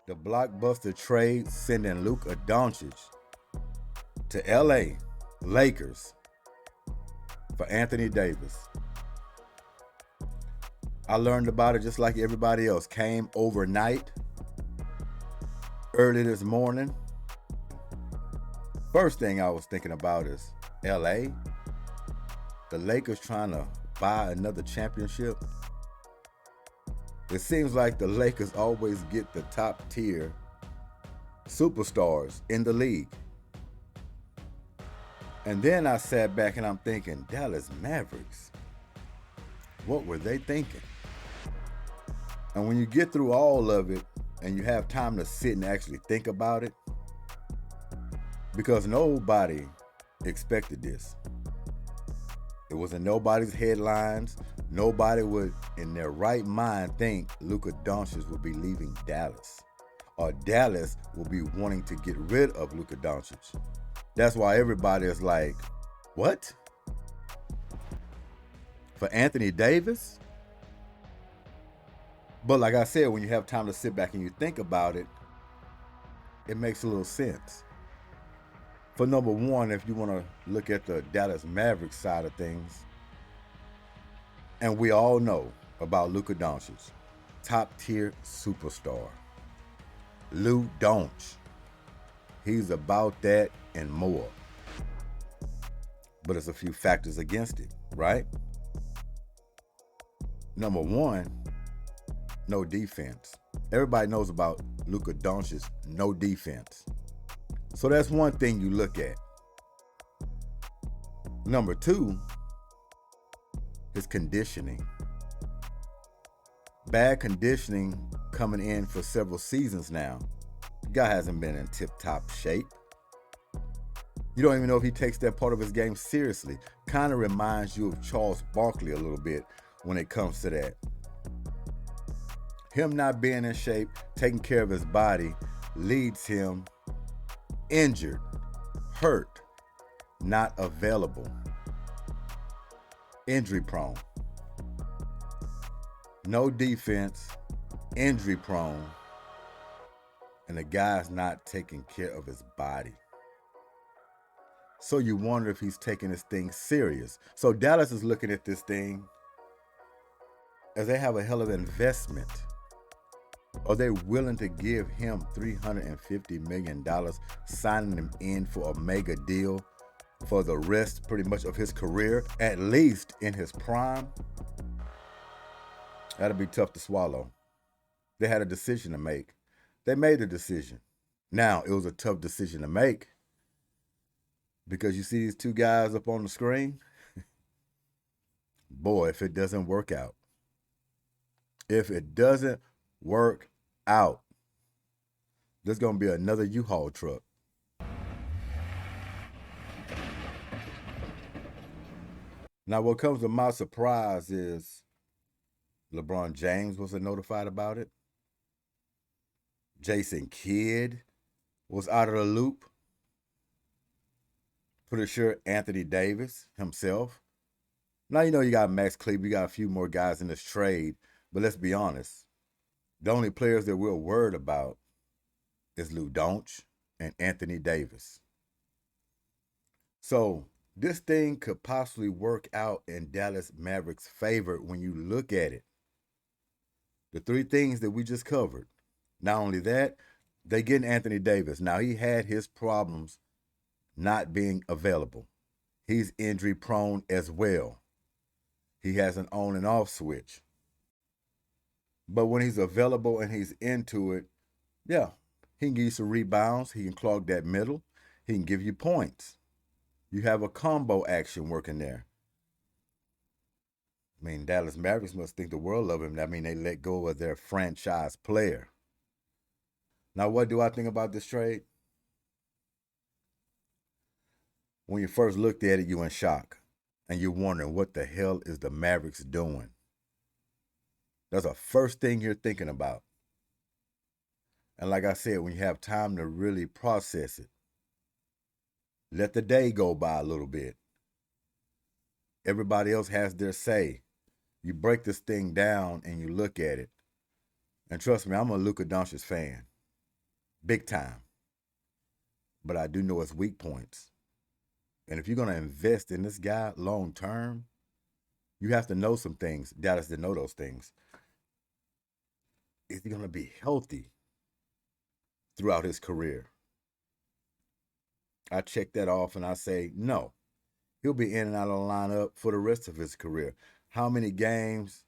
The Blockbuster trade sending Luka Doncic to LA Lakers for Anthony Davis. I learned about it just like everybody else. Came overnight, early this morning. First thing I was thinking about is LA. The Lakers trying to buy another championship. It seems like the Lakers always get the top tier superstars in the league. And then I sat back and I'm thinking, Dallas Mavericks, what were they thinking? And when you get through all of it and you have time to sit and actually think about it, because nobody expected this. It wasn't nobody's headlines. Nobody would, in their right mind, think Luka Doncic would be leaving Dallas, or Dallas will be wanting to get rid of Luka Doncic. That's why everybody is like, what? For Anthony Davis? But like I said, when you have time to sit back and you think about it, it makes a little sense. For number one, if you want to look at the Dallas Mavericks side of things, and we all know about Luka Doncic, top-tier superstar. Lou Doncic. He's about that and more. But there's a few factors against it, right? Number one, no defense. Everybody knows about Luka Doncic's no defense. So that's one thing you look at. Number two, his conditioning. Bad conditioning coming in for several seasons now. The guy hasn't been in tip-top shape. You don't even know if he takes that part of his game seriously. Kind of reminds you of Charles Barkley a little bit when it comes to that. Him not being in shape, taking care of his body, leads him injured, hurt, not available, injury prone. No defense, injury prone, and the guy's not taking care of his body. So you wonder if he's taking this thing serious. So Dallas is looking at this thing as they have a hell of an investment. Are they willing to give him $350 million, signing him in for a mega deal for the rest pretty much of his career, at least in his prime? That'll be tough to swallow. They had a decision to make. They made a decision. Now, it was a tough decision to make because you see these two guys up on the screen? Boy, if it doesn't work out. If it doesn't work out, there's going to be another U-Haul truck. Now, what comes to my surprise is LeBron James wasn't notified about it. Jason Kidd was out of the loop. Pretty sure Anthony Davis himself. Now, you know you got Max Kleber, you got a few more guys in this trade, but let's be honest. The only players that we're worried about is Lou Doncic and Anthony Davis. So this thing could possibly work out in Dallas Mavericks' favor when you look at it. The three things that we just covered. Not only that, they get Anthony Davis. Now, he had his problems not being available. He's injury prone as well. He has an on and off switch. But when he's available and he's into it, yeah, he can give you some rebounds. He can clog that middle. He can give you points. You have a combo action working there. I mean, Dallas Mavericks must think the world of him. I mean, they let go of their franchise player. Now, what do I think about this trade? When you first looked at it, you're in shock. And you're wondering, what the hell is the Mavericks doing? That's the first thing you're thinking about. And like I said, when you have time to really process it, let the day go by a little bit. Everybody else has their say. You break this thing down and you look at it. And trust me, I'm a Luka Doncic fan. big time. But I do know his weak points. And if you're going to invest in this guy long term, you have to know some things. Dallas didn't know those things. Is he going to be healthy throughout his career? I check that off and I say, no. He'll be in and out of the lineup for the rest of his career. How many games?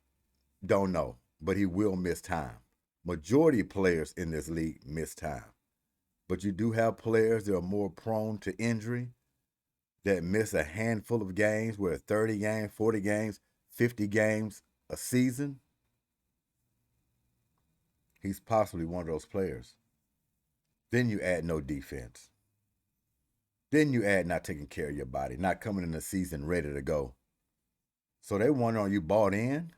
Don't know. But he will miss time. Majority of players in this league miss time. But you do have players that are more prone to injury, that miss a handful of games, where 30 games, 40 games, 50 games a season. He's possibly one of those players. Then you add no defense. Then you add not taking care of your body, not coming in the season ready to go. So they wonder, are you bought in?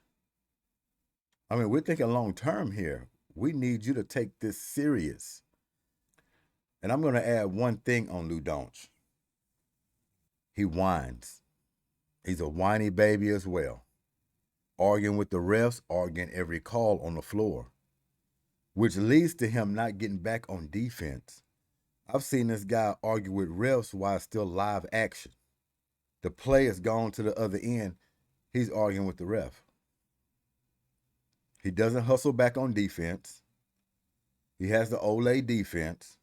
I mean, we're thinking long term here. We need you to take this serious. And I'm going to add one thing on Luka Doncic. He whines. He's a whiny baby as well. Arguing with the refs, arguing every call on the floor, which leads to him not getting back on defense. I've seen this guy argue with refs while it's still live action. The play has gone to the other end. He's arguing with the ref. He doesn't hustle back on defense. He has the Olay defense,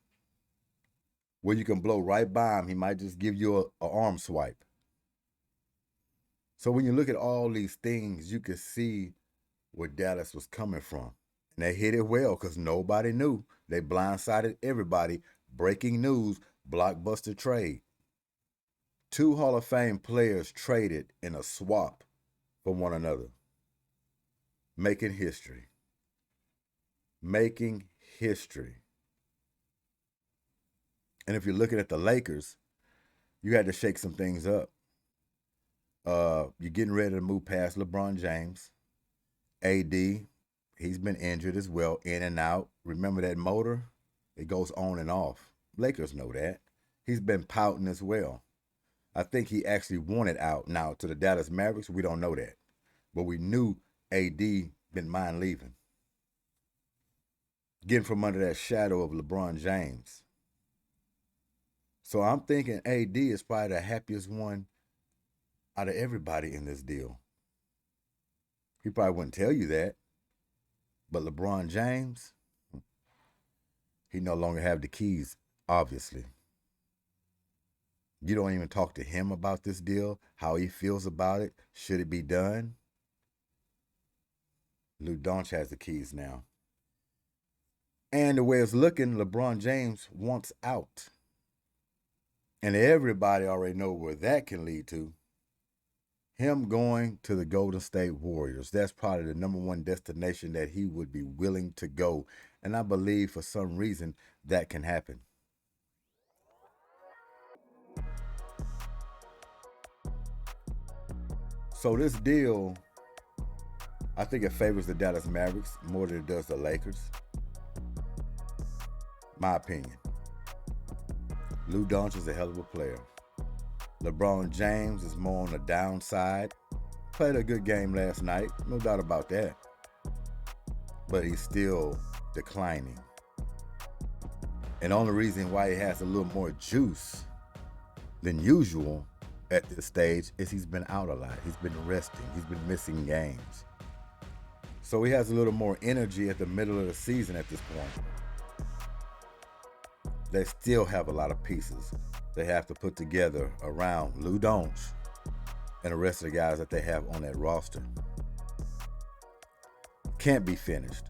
where you can blow right by him. He might just give you an arm swipe. So when you look at all these things, you can see where Dallas was coming from. And they hit it well because nobody knew. They blindsided everybody. Breaking news, Blockbuster trade. 2 Hall of Fame players traded in a swap for one another. Making history. Making history. And if you're looking at the Lakers, you had to shake some things up. You're getting ready to move past LeBron James. AD, he's been injured as well, in and out. Remember that motor? It goes on and off. Lakers know that. He's been pouting as well. I think he actually wanted out. Now, to the Dallas Mavericks, we don't know that. But we knew AD didn't mind leaving. Getting from under that shadow of LeBron James. So I'm thinking AD is probably the happiest one out of everybody in this deal. He probably wouldn't tell you that. But LeBron James, he no longer have the keys, obviously. You don't even talk to him about this deal, how he feels about it. Should it be done? Luka Doncic has the keys now. And the way it's looking, LeBron James wants out. And everybody already know where that can lead to. Him going to the Golden State Warriors. That's probably the number one destination that he would be willing to go. And I believe for some reason that can happen. So this deal, I think it favors the Dallas Mavericks more than it does the Lakers. My opinion. Luka Doncic is a hell of a player. LeBron James is more on the downside. Played a good game last night, no doubt about that. But he's still declining. And the only reason why he has a little more juice than usual at this stage is he's been out a lot. He's been resting. He's been missing games. So he has a little more energy at the middle of the season at this point. They still have a lot of pieces they have to put together around Luka Doncic and the rest of the guys that they have on that roster. Can't be finished.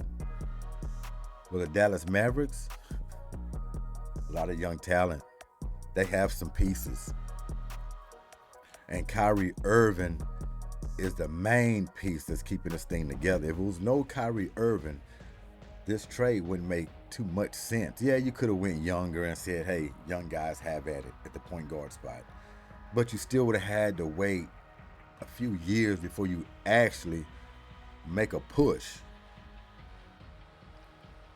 With the Dallas Mavericks, a lot of young talent. They have some pieces. And Kyrie Irving is the main piece that's keeping this thing together. If it was no Kyrie Irving, this trade wouldn't make too much sense. Yeah, you could have went younger and said, hey, young guys have at it at the point guard spot. But you still would have had to wait a few years before you actually make a push.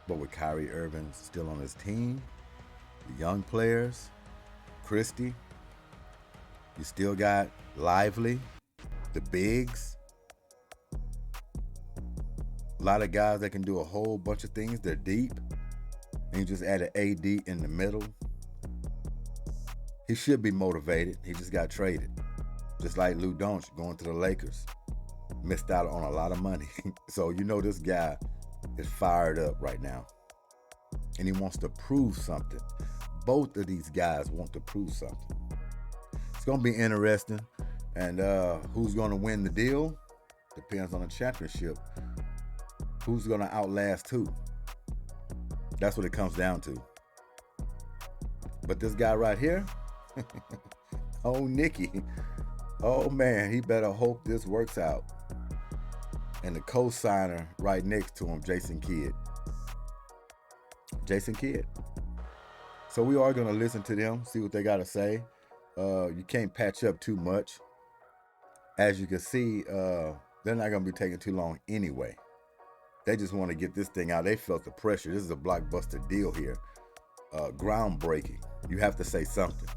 But with Kyrie Irving still on his team, the young players, Christie, you still got Lively, the bigs. A lot of guys that can do a whole bunch of things. They're deep. and you just added AD in the middle, he should be motivated. He just got traded. Just like Luka Doncic going to the Lakers. Missed out on a lot of money. So you know this guy is fired up right now. And he wants to prove something. Both of these guys want to prove something. It's going to be interesting. And who's going to win the deal? Depends on the championship. Who's going to outlast who? That's what it comes down to. But this guy right here, oh, Nicky, oh, man, he better hope this works out. And the co-signer right next to him, G.S.Q.H. G.S.Q.H. So we are going to listen to them, see what they got to say. You can't patch up too much. As you can see, they're not going to be taking too long anyway. They just want to get this thing out. They felt the pressure. This is a blockbuster deal here. Groundbreaking. You have to say something.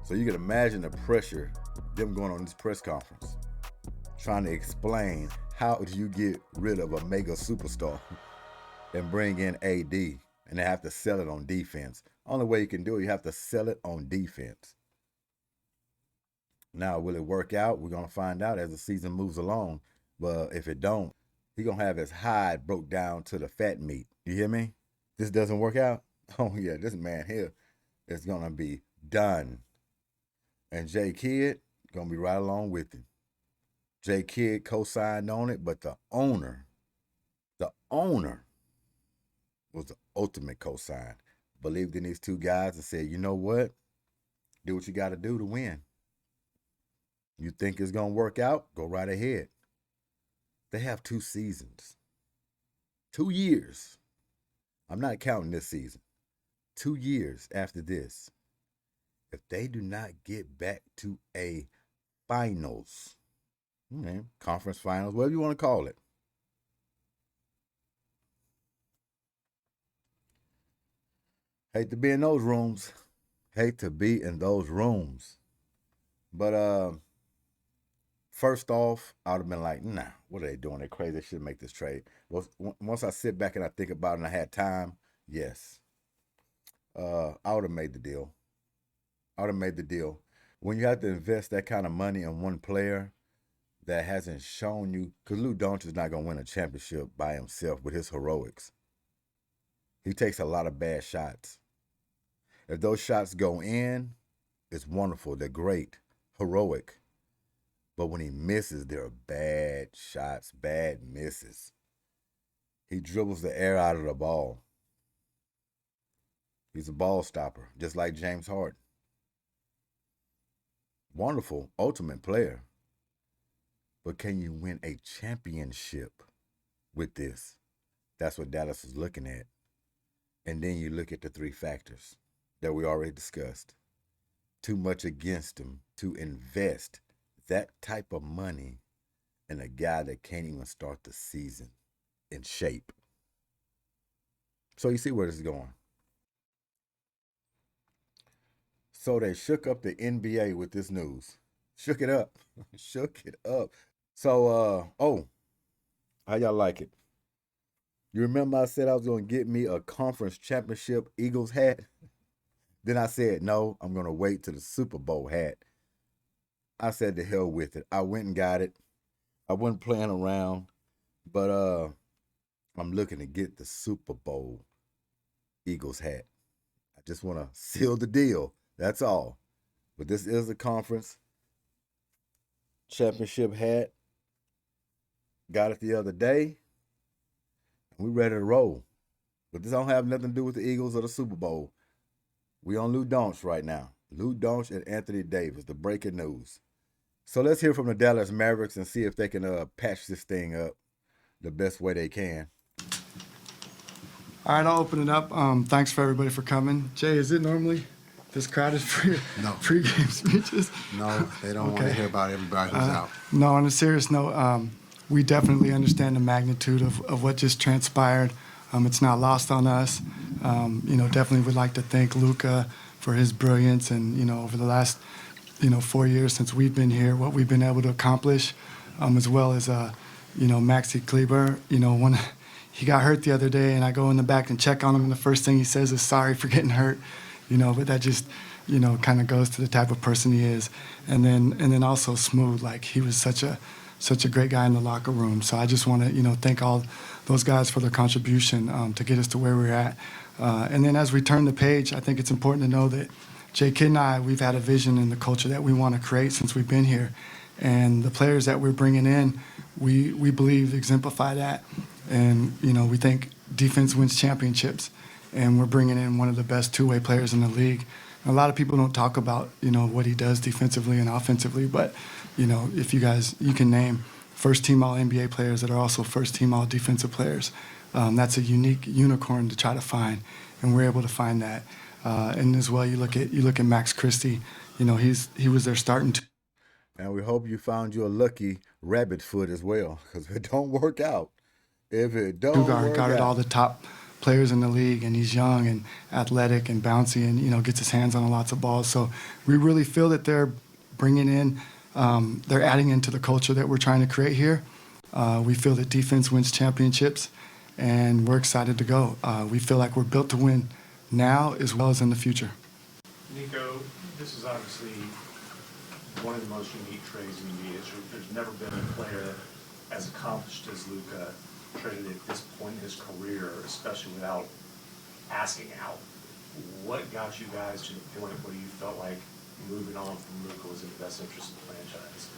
So you can imagine the pressure, them going on this press conference, trying to explain how do you get rid of a mega superstar and bring in AD, and they have to sell it on defense. Only way you can do it, you have to sell it on defense. Now, will it work out? We're going to find out as the season moves along. But if it don't, he's going to have his hide broke down to the fat meat. You hear me? This doesn't work out? Oh, yeah, this man here is going to be done. And G.S.Q.H. going to be right along with him. G.S.Q.H. co-signed on it, but the owner was the ultimate co-sign. Believed in these two guys and said, you know what? Do what you got to do to win. You think it's going to work out? Go right ahead. They have 2 seasons. 2 years. I'm not counting this season. 2 years after this. If they do not get back to a finals, conference finals, whatever you want to call it, hate to be in those rooms. Hate to be in those rooms. But first off, I would have been like, nah, what are they doing? They're crazy. They should make this trade. Well, once I sit back and I think about it and I had time, yes. I would have made the deal. When you have to invest that kind of money in one player that hasn't shown you, because Luka Doncic is not going to win a championship by himself with his heroics. He takes a lot of bad shots. If those shots go in, it's wonderful. They're great, heroic. But when he misses, they're bad shots, bad misses. He dribbles the air out of the ball. He's a ball stopper, just like James Harden. Wonderful, ultimate player. But can you win a championship with this? That's what Dallas is looking at. And then you look at the 3 factors that we already discussed. Too much against him to invest that type of money in a guy that can't even start the season in shape. So you see where this is going. So they shook up the NBA with this news. Shook it up. Shook it up. So, how y'all like it? You remember I said I was going to get me a conference championship Eagles hat? Then I said, no, I'm going to wait till the Super Bowl hat. I said to hell with it. I went and got it. I wasn't playing around, but I'm looking to get the Super Bowl Eagles hat. I just want to seal the deal. That's all. But this is a conference championship hat. Got it the other day. We ready to roll. But this don't have nothing to do with the Eagles or the Super Bowl. We on Luka Doncic right now. Luka Doncic and Anthony Davis, the breaking news. So let's hear from the Dallas Mavericks and see if they can patch this thing up the best way they can. All right, I'll open it up. Thanks for everybody for coming. Jay, is it normally this crowded for your pregame speeches? No, they don't want to hear about everybody who's out. No, on a serious note, we definitely understand the magnitude of what just transpired. It's not lost on us. Definitely would like to thank Luka for his brilliance and, over the last, 4 years since we've been here, what we've been able to accomplish, as well as, Maxi Kleber, he got hurt the other day, and I go in the back and check on him, and the first thing he says is sorry for getting hurt, but that just, kind of goes to the type of person he is. And then also smooth, like he was such a great guy in the locker room. So I just want to, thank all those guys for their contribution to get us to where we're at. And then as we turn the page, I think it's important to know that J.K. and I, we've had a vision in the culture that we want to create since we've been here. And the players that we're bringing in, we believe exemplify that. And, we think defense wins championships. And we're bringing in one of the best two-way players in the league. A lot of people don't talk about, what he does defensively and offensively. But, if you can name first-team All-NBA players that are also first-team All-Defensive players. That's a unique unicorn to try to find. And we're able to find that. And as well, you look at Max Christie. He was there starting to. And we hope you found your lucky rabbit foot as well, because it don't work out. If it don't work guarded out. all the top players in the league, and he's young and athletic and bouncy, and gets his hands on lots of balls. So we really feel that they're bringing in, they're adding into the culture that we're trying to create here. We feel that defense wins championships, and we're excited to go. We feel like we're built to win now as well as in the future. NICO, this is obviously one of the most unique trades in NBA history. There's never been a player as accomplished as Luka traded at this point in his career, especially without asking out. What got you guys to the point where you felt like moving on from Luka was in the best interest of the franchise?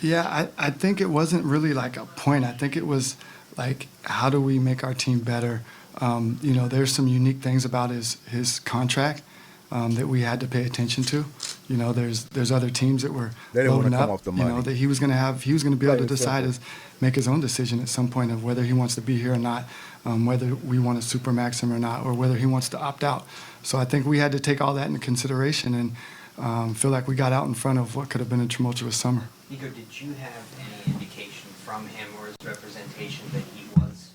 Yeah, I think it wasn't really like a point. I think it was like, how do we make our team better? There's some unique things about his contract that we had to pay attention to. There's other teams that were They didn't loading want to come up. off the money. That he was going to be able to decide make his own decision at some point of whether he wants to be here or not, whether we want to supermax him or not, or whether he wants to opt out. So I think we had to take all that into consideration and feel like we got out in front of what could have been a tumultuous summer. NICO, did you have any indication from him or his representation that he was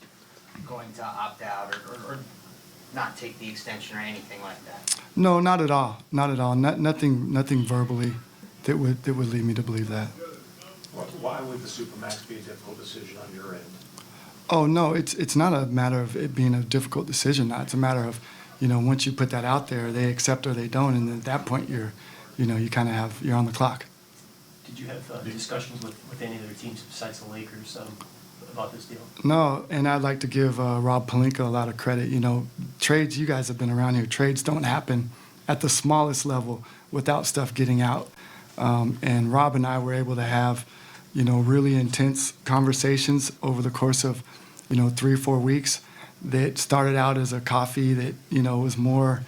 going to opt out or not take the extension or anything like that? No, not at all. Not at all. Nothing verbally that would lead me to believe that. Why would the Supermax be a difficult decision on your end? Oh no, it's not a matter of it being a difficult decision. It's a matter of, once you put that out there, they accept or they don't, and then at that point you're on the clock. Did you have discussions with any other teams besides the Lakers about this deal? No, and I'd like to give Rob Pelinka a lot of credit. Trades, you guys have been around here, trades don't happen at the smallest level without stuff getting out. And Rob and I were able to have, really intense conversations over the course of, 3 or 4 weeks that started out as a coffee that, was more,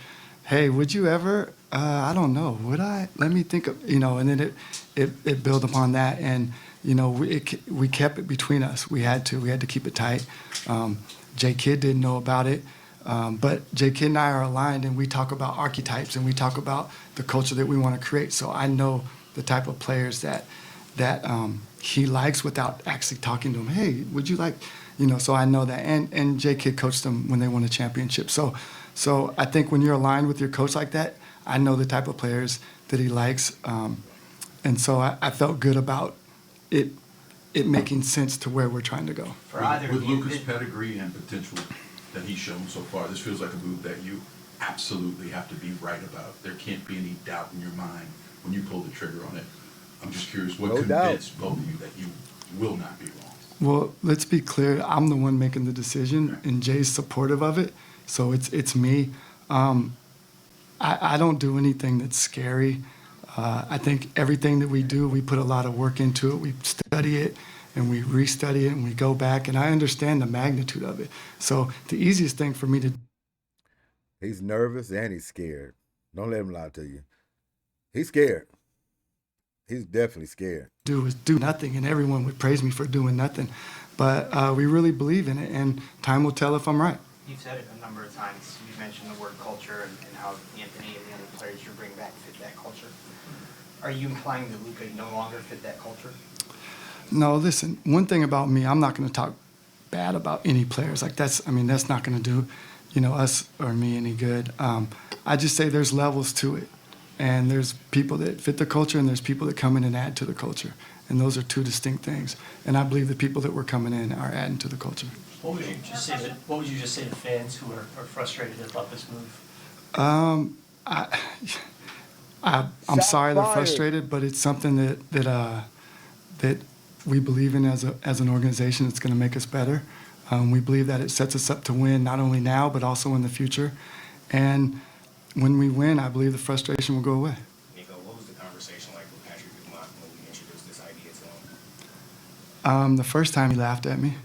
hey, would you ever, I don't know, would I? Let me think of, and then it built upon that. And, we kept it between us. We had to keep it tight. J.K. didn't know about it. But J.K. and I are aligned, and we talk about archetypes, and we talk about the culture that we want to create. So I know the type of players that he likes without actually talking to him. Hey, would you like, so I know that. And J.K. coached them when they won a championship. So I think when you're aligned with your coach like that, I know the type of players that he likes. And so I felt good about it making sense to where we're trying to go. With Luka's pedigree and potential that he's shown so far, this feels like a move that you absolutely have to be right about. There can't be any doubt in your mind when you pull the trigger on it. I'm just curious, what convinced both of you that you will not be wrong? Well, let's be clear. I'm the one making the decision, and Jay's supportive of it. So it's me. I don't do anything that's scary. I think everything that we do, we put a lot of work into it. We study it, and we restudy it, and we go back, and I understand the magnitude of it. So the easiest thing for me to... He's nervous and he's scared. Don't let him lie to you. He's scared. He's definitely scared. Do is do nothing, and everyone would praise me for doing nothing. But we really believe in it, and time will tell if I'm right. You've said it a number of times. You've mentioned the word culture and how Anthony and the other players you bring back fit that culture. Are you implying that Luka no longer fit that culture? No, listen, one thing about me, I'm not going to talk bad about any players. That's not going to do, us or me any good. I just say there's levels to it. And there's people that fit the culture, and there's people that come in and add to the culture. And those are two distinct things. And I believe the people that were coming in are adding to the culture. What would you just say to fans who are frustrated about this move? I'm Shots sorry they're fired. frustrated, but it's something that we believe in as an organization. It's going to make us better. We believe that it sets us up to win not only now but also in the future. And when we win, I believe the frustration will go away. NICO, what was the conversation like with Patrick Dumont when we introduced this idea to him? The first time he laughed at me.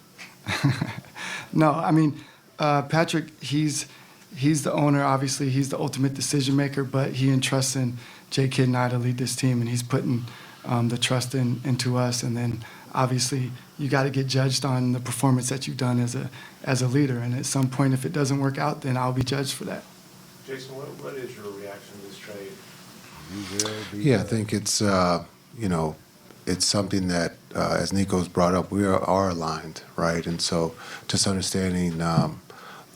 No, I mean, Patrick, he's the owner. Obviously, he's the ultimate decision maker, but he entrusts in G.S.Q.H and I to lead this team, and he's putting the trust into us. And then, obviously, you got to get judged on the performance that you've done as a leader. And at some point, if it doesn't work out, then I'll be judged for that. Jason, what is your reaction to this trade? Yeah, I think it's it's something that, as Nico's brought up, we are aligned, right? And so just understanding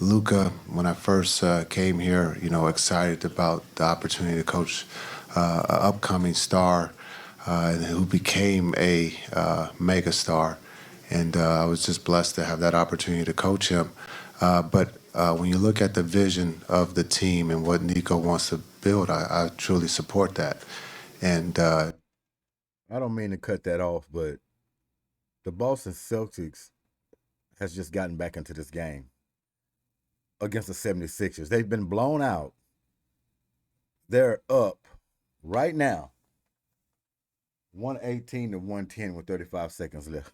Luka, when I first came here, excited about the opportunity to coach an upcoming star and who became a mega star. And I was just blessed to have that opportunity to coach him. But when you look at the vision of the team and what NICO wants to build, I truly support that. And I don't mean to cut that off, but the Boston Celtics has just gotten back into this game against the 76ers. They've been blown out. They're up right now 118 to 110 with 35 seconds left.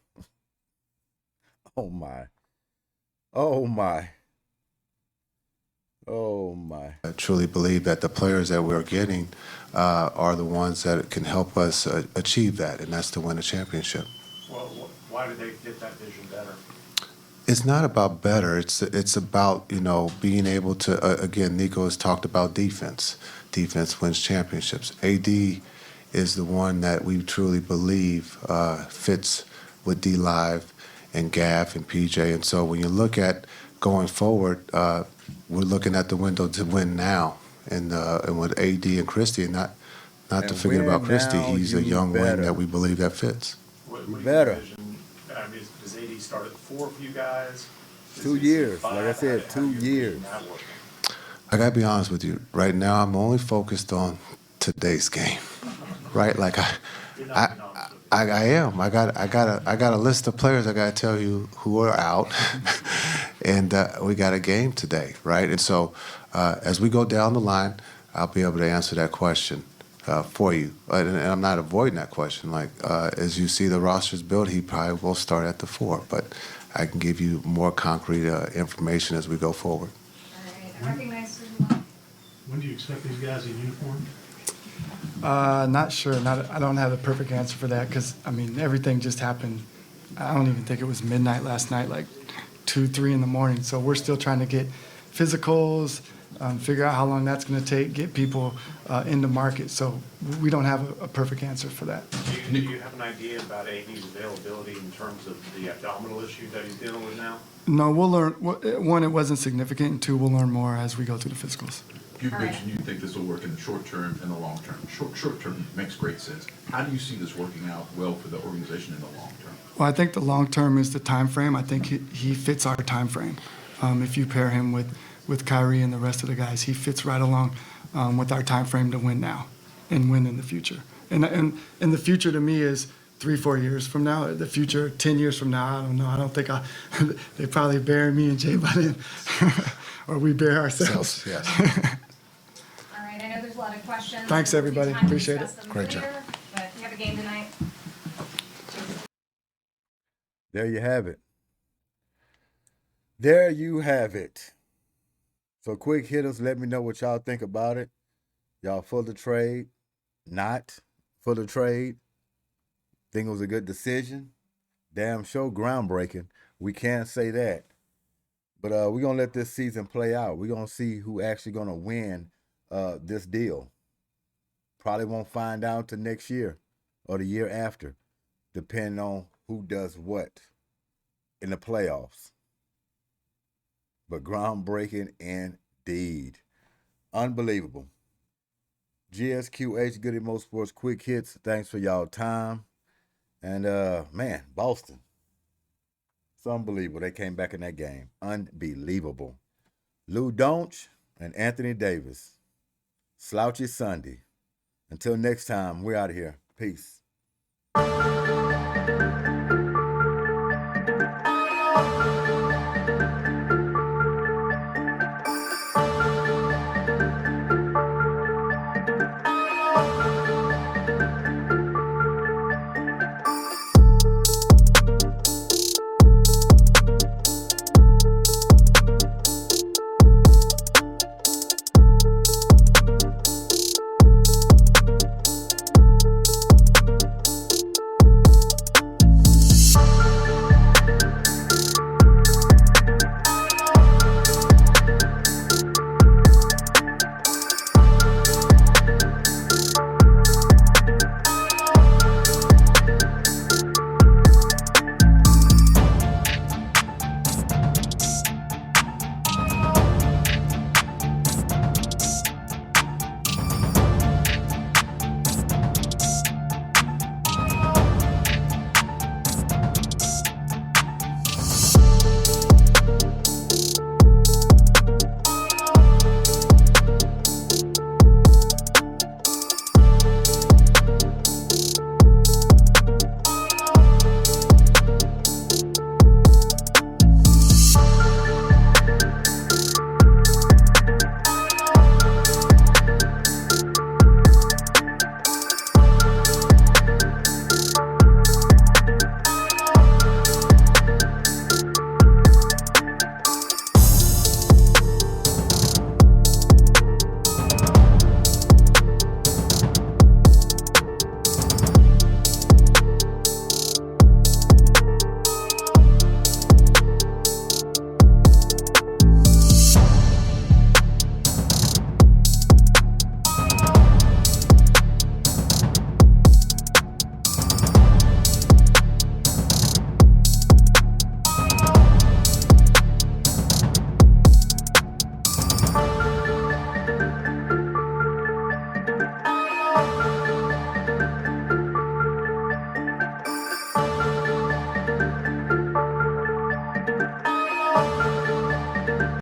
Oh, my. Oh, my. Oh, my. I truly believe that the players that we're getting are the ones that can help us achieve that, and that's to win a championship. Well, why did they fit that vision better? It's not about better. It's about, being able to, again, NICO has talked about defense. Defense wins championships. AD is the one that we truly believe fits with D-Live and Gaff and PJ. And so when you look at going forward, we're looking at the window to win now. And with AD and Christie, and not to forget about Christie, he's a young wing that we believe that fits. What do you better. envision? I mean, does AD start at 4 for you guys? 2 years. Like I said, How do 2 you years. envision that working? I gotta be honest with you. Right now, I'm only focused on today's game. Right? Like You're not being honest with me. I am. I got a list of players. I gotta tell you who are out, and we got a game today, right? And so, as we go down the line, I'll be able to answer that question for you. And I'm not avoiding that question. Like as you see the rosters built, he probably will start at the 4, but I can give you more concrete information as we go forward. All right, I recognize Susan. When do you expect these guys in uniform? Not sure. I don't have the perfect answer for that because, I mean, everything just happened. I don't even think it was midnight last night, like 2, 3 in the morning. So we're still trying to get physicals, figure out how long that's going to take, get people in the market. So we don't have a perfect answer for that. Do you have an idea about AD's availability in terms of the abdominal issue that he's dealing with now? No, we'll learn. One, it wasn't significant. And 2, we'll learn more as we go through the physicals. You mentioned you think this will work in the short term and the long term. Short term makes great sense. How do you see this working out well for the organization in the long term? Well, I think the long term is the time frame. I think he fits our time frame. If you pair him with Kyrie and the rest of the guys, he fits right along with our time frame to win now and win in the future. And the future to me is 3, 4 years from now. The future, 10 years from now, I don't know. I don't think they probably bury me and Jay by then, or we bury ourselves. Yes. All right, I know there's a lot of questions. Thanks, everybody. We'll take time to Appreciate discuss it. them Great job. later, but you have a game tonight. There you have it. There you have it. So quick hitters, let me know what y'all think about it. Y'all for the trade? Not for the trade? Think it was a good decision? Damn sure groundbreaking. We can't say that. But we're going to let this season play out. We're going to see who actually going to win this deal. Probably won't find out until next year or the year after, depending on who does what in the playoffs. But groundbreaking indeed. Unbelievable. G.S.Q.H, Goodymo Sports Quick Hits. Thanks for y'all time. And, man, Boston. It's unbelievable. They came back in that game. Unbelievable. Lou Doncic and Anthony Davis. Slouchy Sunday. Until next time, we're out of here. Peace.